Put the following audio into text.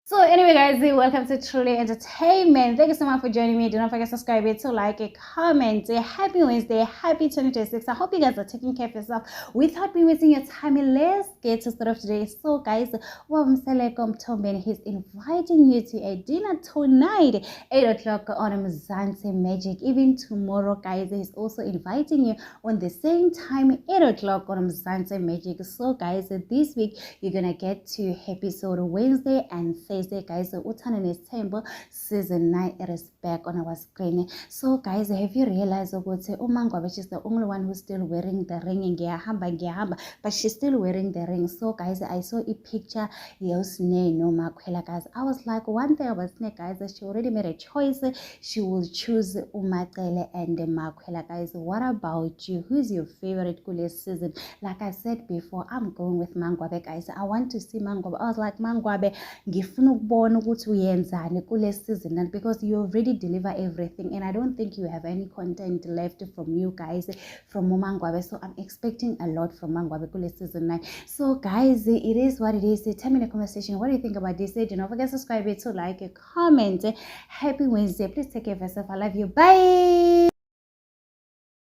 So anyway guys, welcome to Truly Entertainment. Thank you so much for joining me. Do not forget to subscribe, to like, a comment. Happy Wednesday, happy 2026. I hope you guys are taking care of yourself without me wasting your time. Let's get to start off today. So guys, Wamselekom Tomben, he's inviting you to a dinner tonight, 8 o'clock on Mzansi Magic. Even tomorrow guys, he's also inviting you on the same time, 8 o'clock on Mzansi Magic. So guys, this week you're gonna get to episode Wednesday and Thursday guys. Uthando Nesithembu season 9, it is back on our screen. So guys, have you realized ukuthi uMangwabe, she's the only one who's still wearing the ring? Ngiyahamba, but she's still wearing the ring. So guys, I saw a picture yosne no Makhwela guys. I was like, one thing about Snake guys, she already made a choice. She will choose Umacele and Makhwela guys. What about you? Who's your favorite kule season? Like I said before, I'm going with Mangwabe guys. I want to see Mangwabe. I was like, Mangwabe, ngifuna ukubona ukuthi uyenzani kule season, and because you already deliver everything and I don't think you have any content left from you guys from Mangwabe, so I'm expecting a lot from Mangwabe kule season 9. So guys, it is what it is. Tell me in the comment section what do you think about this. Do not forget to subscribe, to like, a comment. Happy Wednesday. Please take care of yourself. I love you. Bye.